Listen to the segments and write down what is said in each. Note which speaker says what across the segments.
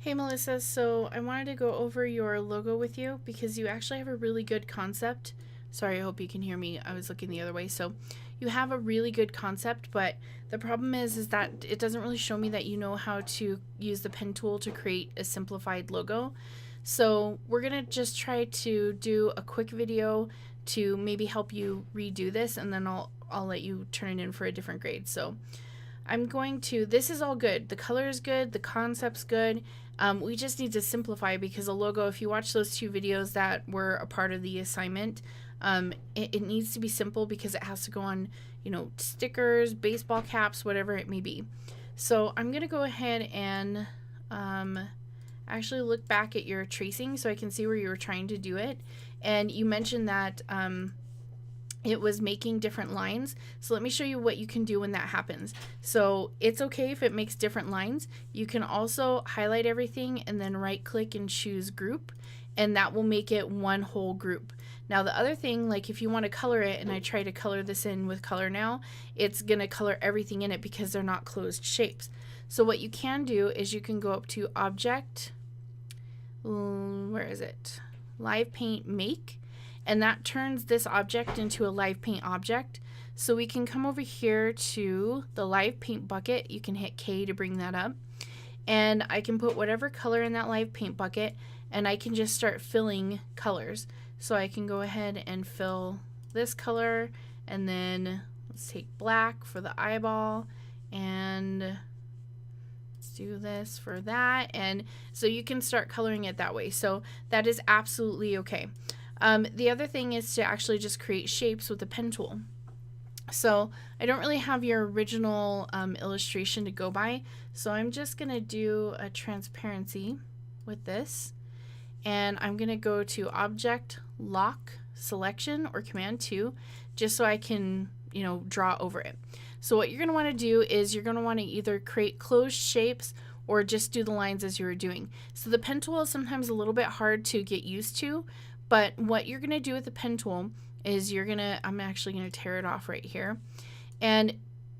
Speaker 1: Hey Melissa, so I wanted to go over your logo with you because you actually have a really good concept. Sorry, I hope you can hear me. I was looking the other way. So you have a really good concept, but the problem is that it doesn't really show me that you know how to use the pen tool to create a simplified logo. So we're going to just try to do a quick video to maybe help you redo this, and then I'll let you turn it in for a different grade. So this is all good. The color is good, the concept's good. We just need to simplify because a logo, if you watch those two videos that were a part of the assignment, it needs to be simple because it has to go on, stickers, baseball caps, whatever it may be. So I'm going to go ahead and actually look back at your tracing so I can see where you were trying to do it. And you mentioned that it was making different lines. So let me show you what you can do when that happens. So it's okay if it makes different lines. You can also highlight everything and then right click and choose group, and that will make it one whole group. Now the other thing, like if you want to color it, and I try to color this in with Color Now, it's gonna color everything in it because they're not closed shapes. So what you can do is you can go up to Object, where is it? Live Paint Make, and that turns this object into a live paint object. So we can come over here to the live paint bucket. You can hit K to bring that up, and I can put whatever color in that live paint bucket, and I can just start filling colors. So I can go ahead and fill this color, and then let's take black for the eyeball, and let's do this for that. And so you can start coloring it that way. So that is absolutely okay. The other thing is to actually just create shapes with the pen tool. So I don't really have your original illustration to go by, so I'm just going to do a transparency with this, and I'm going to go to Object, Lock, Selection, or Command 2, just so I can, draw over it. So what you're going to want to do is you're going to want to either create closed shapes or just do the lines as you were doing. So the pen tool is sometimes a little bit hard to get used to, but what you're going to do with the pen tool is I'm actually going to tear it off right here, and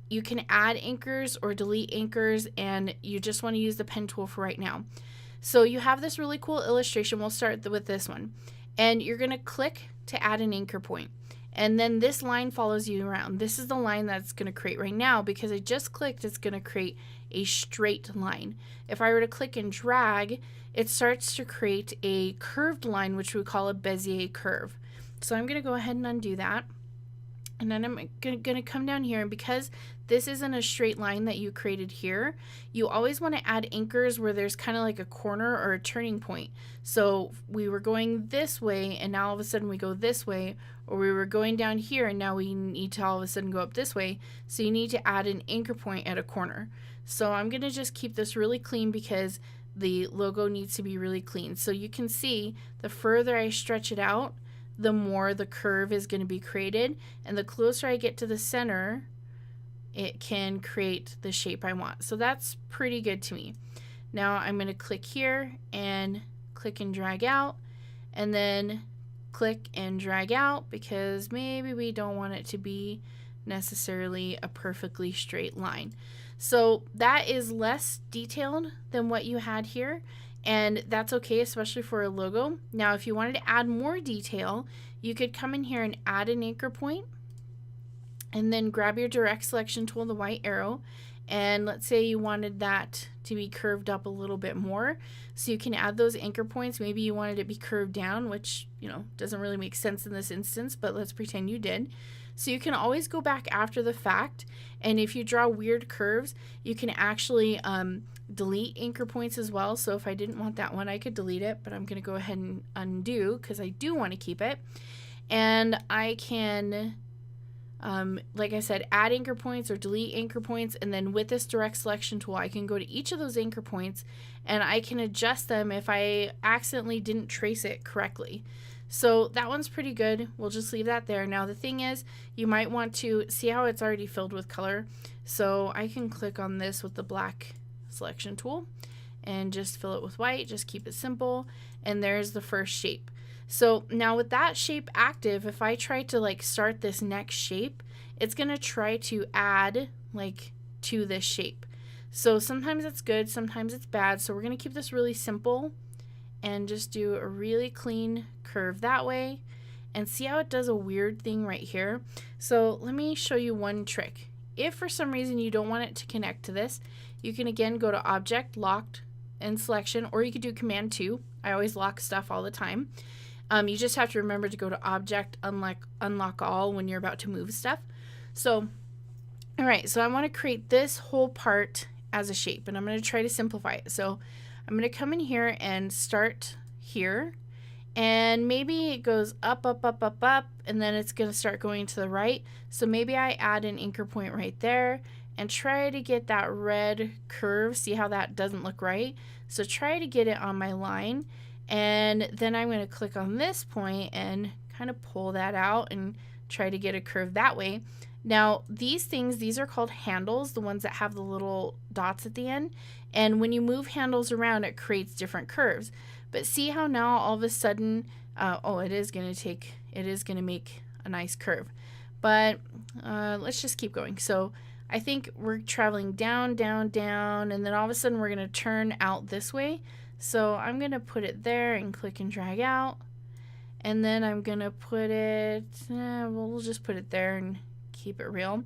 Speaker 1: you can add anchors or delete anchors, and you just want to use the pen tool for right now. So you have this really cool illustration. We'll start with this one, and you're going to click to add an anchor point, and then this line follows you around. This is the line that's going to create right now because I just clicked. It's going to create a straight line. If I were to click and drag, it starts to create a curved line, which we call a Bezier curve. So I'm going to go ahead and undo that. And then I'm going to come down here, and because this isn't a straight line that you created here, you always want to add anchors where there's kind of like a corner or a turning point. So we were going this way, and now all of a sudden we go this way, or we were going down here, and now we need to all of a sudden go up this way. So you need to add an anchor point at a corner. So I'm going to just keep this really clean because the logo needs to be really clean. So you can see the further I stretch it out, the more the curve is going to be created, and the closer I get to the center, it can create the shape I want. So that's pretty good to me. Now I'm going to click here and click and drag out, and then click and drag out because maybe we don't want it to be necessarily a perfectly straight line. So that is less detailed than what you had here, and that's okay, especially for a logo. Now if you wanted to add more detail, you could come in here and add an anchor point, and then grab your direct selection tool, the white arrow, and let's say you wanted that to be curved up a little bit more, so you can add those anchor points. Maybe you wanted it to be curved down, which doesn't really make sense in this instance, but let's pretend you did. So you can always go back after the fact, and if you draw weird curves, you can actually delete anchor points as well. So if I didn't want that one, I could delete it, but I'm going to go ahead and undo because I do want to keep it. And I can, like I said, add anchor points or delete anchor points, and then with this direct selection tool, I can go to each of those anchor points and I can adjust them if I accidentally didn't trace it correctly. So that one's pretty good. We'll just leave that there. Now the thing is, you might want to see how it's already filled with color. So I can click on this with the black selection tool and just fill it with white. Just keep it simple, and there's the first shape. So now with that shape active, if I try to start this next shape, it's gonna try to add to this shape. So sometimes it's good, sometimes it's bad. So we're going to keep this really simple and just do a really clean curve that way. And see how it does a weird thing right here? So let me show you one trick. If for some reason you don't want it to connect to this, you can again go to Object, Locked, and Selection, or you could do Command 2. I always lock stuff all the time. You just have to remember to go to Object, Unlock All when you're about to move stuff. So, all right, so I want to create this whole part as a shape, and I'm going to try to simplify it. So I'm going to come in here and start here. And maybe it goes up, up, up, up, up, and then it's going to start going to the right. So maybe I add an anchor point right there and try to get that red curve. See how that doesn't look right? So try to get it on my line. And then I'm going to click on this point and kind of pull that out and try to get a curve that way. Now, these are called handles, the ones that have the little dots at the end. And when you move handles around, it creates different curves. But see how now all of a sudden, it is going to make a nice curve. But let's just keep going. So I think we're traveling down, down, down, and then all of a sudden we're going to turn out this way. So I'm going to put it there and click and drag out. And then I'm going to put it, we'll just put it there and keep it real.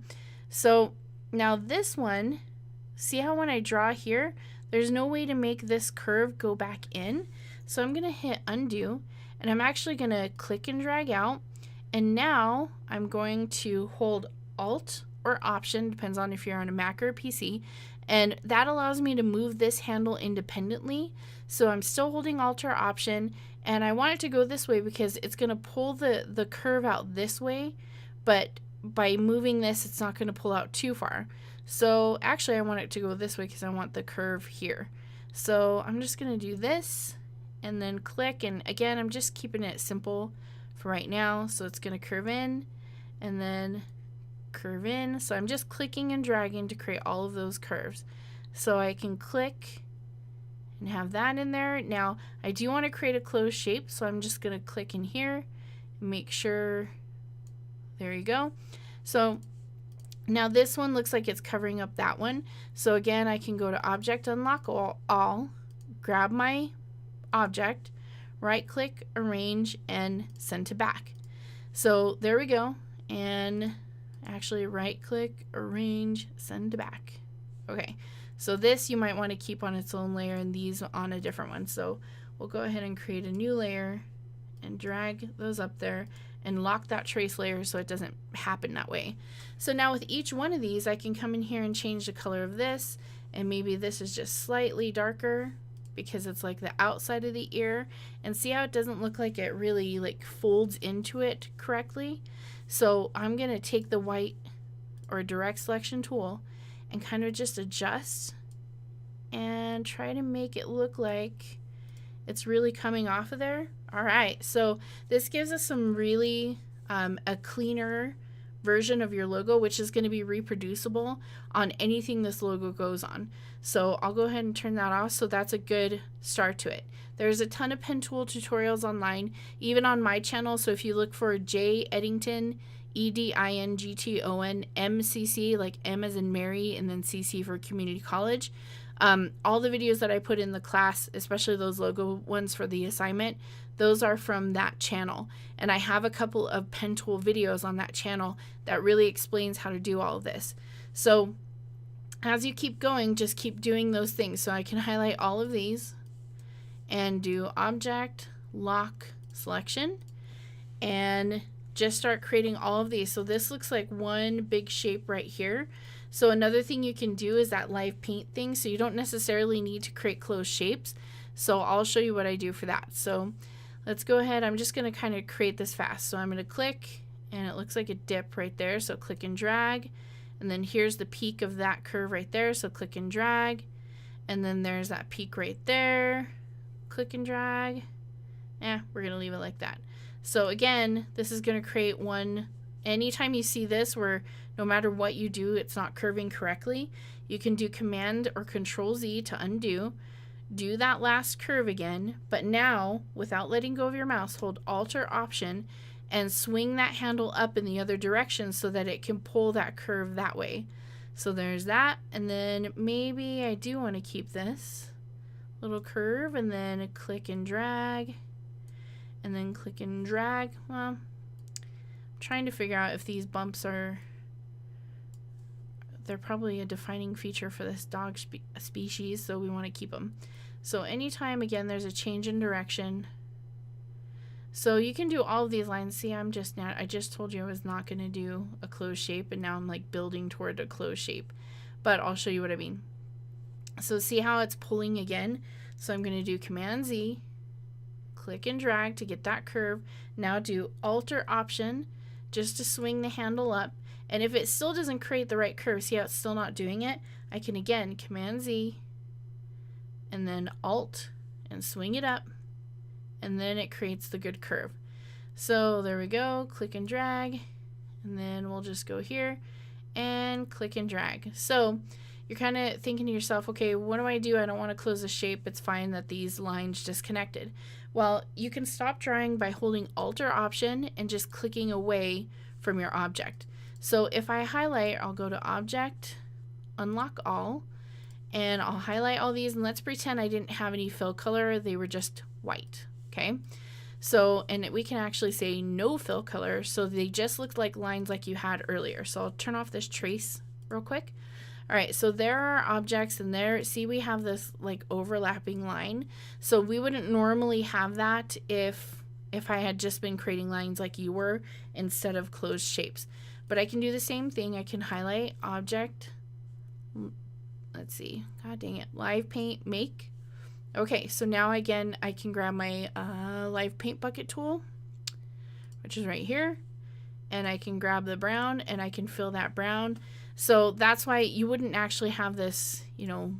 Speaker 1: So now this one, see how when I draw here, there's no way to make this curve go back in. So I'm going to hit undo, and I'm actually going to click and drag out. And now I'm going to hold Alt or Option, depends on if you're on a Mac or a PC. And that allows me to move this handle independently. So I'm still holding Alt or Option, and I want it to go this way because it's going to pull the curve out this way. But by moving this, it's not going to pull out too far. So actually I want it to go this way because I want the curve here. So I'm just going to do this and then click, and again I'm just keeping it simple for right now. So it's going to curve in and then curve in. So I'm just clicking and dragging to create all of those curves. So I can click and have that in there. Now I do want to create a closed shape, so I'm just going to click in here and make sure. There you go. So now this one looks like it's covering up that one. So again, I can go to Object, Unlock All, grab my object, right click, arrange, and send to back. So there we go. And actually right click, arrange, send to back. Okay, so this you might want to keep on its own layer and these on a different one. So we'll go ahead and create a new layer and drag those up there and lock that trace layer so it doesn't happen that way. So now with each one of these, I can come in here and change the color of this, and maybe this is just slightly darker because it's like the outside of the ear, and see how it doesn't look like it really like folds into it correctly. So I'm going to take the white or direct selection tool and kind of just adjust and try to make it look like it's really coming off of there. All right, so this gives us some really a cleaner version of your logo, which is going to be reproducible on anything this logo goes on. So I'll go ahead and turn that off. So that's a good start to it. There's a ton of pen tool tutorials online, even on my channel. So if you look for J Edington, Edington MCC, like M as in Mary, and then CC for community college. All the videos that I put in the class, especially those logo ones for the assignment, those are from that channel. And I have a couple of pen tool videos on that channel that really explains how to do all of this. So as you keep going, just keep doing those things. So I can highlight all of these and do Object, Lock, Selection, and just start creating all of these. So this looks like one big shape right here. So another thing you can do is that live paint thing. So you don't necessarily need to create closed shapes. So I'll show you what I do for that. So let's go ahead. I'm just going to kind of create this fast. So I'm going to click, and it looks like a dip right there. So click and drag. And then here's the peak of that curve right there. So click and drag. And then there's that peak right there. Click and drag. We're going to leave it like that. So again, this is going to create one. Anytime you see this where no matter what you do, it's not curving correctly, you can do Command or Control Z to undo. Do that last curve again, but now, without letting go of your mouse, hold Alt or Option and swing that handle up in the other direction so that it can pull that curve that way. So there's that. And then maybe I do want to keep this little curve and then click and drag and then click and drag. Well, I'm trying to figure out if these bumps are, they're probably a defining feature for this dog species, so we want to keep them. So anytime, again, there's a change in direction. So you can do all of these lines. See, I just told you I was not going to do a closed shape, and now I'm like building toward a closed shape. But I'll show you what I mean. So see how it's pulling again? So I'm going to do Command Z, click and drag to get that curve. Now do Alt or Option just to swing the handle up. And if it still doesn't create the right curve, see how it's still not doing it? I can again Command Z and then Alt and swing it up, and then it creates the good curve. So there we go, click and drag, and then we'll just go here and click and drag. So you're kind of thinking to yourself, okay, what do? I don't want to close the shape. It's fine that these lines disconnected. Well, you can stop drawing by holding Alt or Option and just clicking away from your object. So if I highlight, I'll go to Object, Unlock All, and I'll highlight all these, and let's pretend I didn't have any fill color. They were just white, okay? So, and we can actually say no fill color, so they just look like lines like you had earlier. So I'll turn off this trace real quick. All right, so there are objects, and there, see, we have this like overlapping line. So we wouldn't normally have that if I had just been creating lines like you were instead of closed shapes. But I can do the same thing. I can highlight Object, let's see, god dang it, Live Paint, Make. Okay, so now again I can grab my Live Paint Bucket tool, which is right here, and I can grab the brown and I can fill that brown. So that's why you wouldn't actually have this, you know,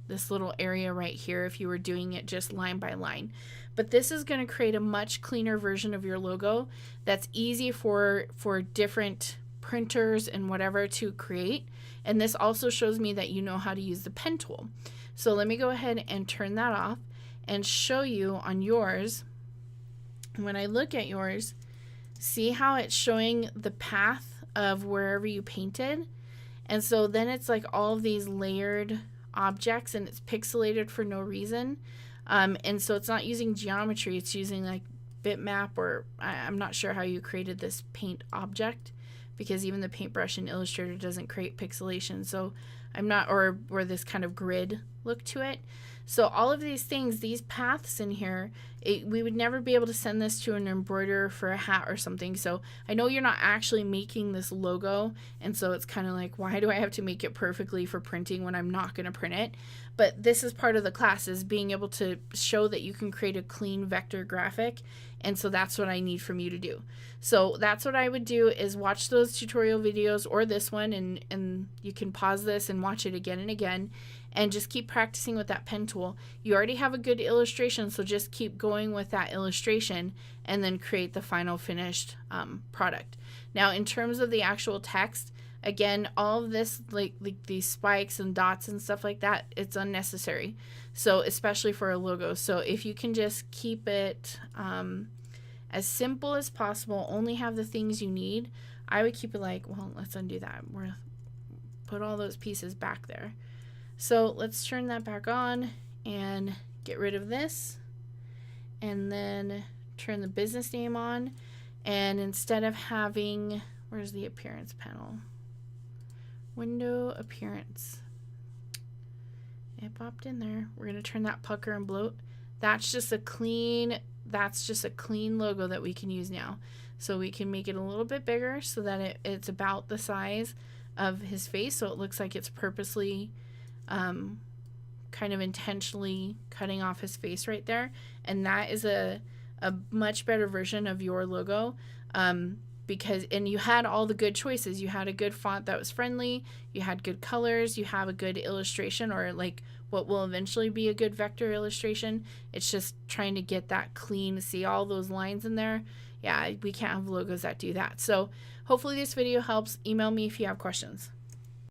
Speaker 1: this little area right here if you were doing it just line by line. But this is going to create a much cleaner version of your logo that's easy for different printers and whatever to create. And this also shows me that you know how to use the pen tool. So let me go ahead and turn that off and show you on yours. When I look at yours, see how it's showing the path of wherever you painted? And so then it's like all of these layered objects, and it's pixelated for no reason. And so it's not using geometry, it's using like bitmap, or I'm not sure how you created this paint object, because even the paintbrush in Illustrator doesn't create pixelation. So I'm not, or this kind of grid look to it. So all of these things, these paths in here, we would never be able to send this to an embroiderer for a hat or something. So I know you're not actually making this logo, and so it's kind of like, why do I have to make it perfectly for printing when I'm not going to print it? But this is part of the class, is being able to show that you can create a clean vector graphic, and so that's what I need from you to do. So that's what I would do, is watch those tutorial videos or this one, and you can pause this and watch it again and again, and just keep practicing with that pen tool. You already have a good illustration, so just keep going with that illustration and then create the final finished product. Now, in terms of the actual text, again, all of this, like these spikes and dots and stuff like that, it's unnecessary. So especially for a logo. So if you can just keep it as simple as possible, only have the things you need, I would keep it like, well, let's undo that. We're put all those pieces back there. So let's turn that back on and get rid of this, and then turn the business name on. And instead of having, where's the appearance panel? Window appearance. It popped in there. We're going to turn that pucker and bloat. That's just a clean logo that we can use now. So we can make it a little bit bigger so that it's about the size of his face, so it looks like it's purposely kind of intentionally cutting off his face right there. And that is a much better version of your logo, because, and you had all the good choices. You had a good font that was friendly, you had good colors, you have a good illustration, or like what will eventually be a good vector illustration. It's just trying to get that clean, see all those lines in there. Yeah, we can't have logos that do that. So hopefully this video helps. Email me if you have questions.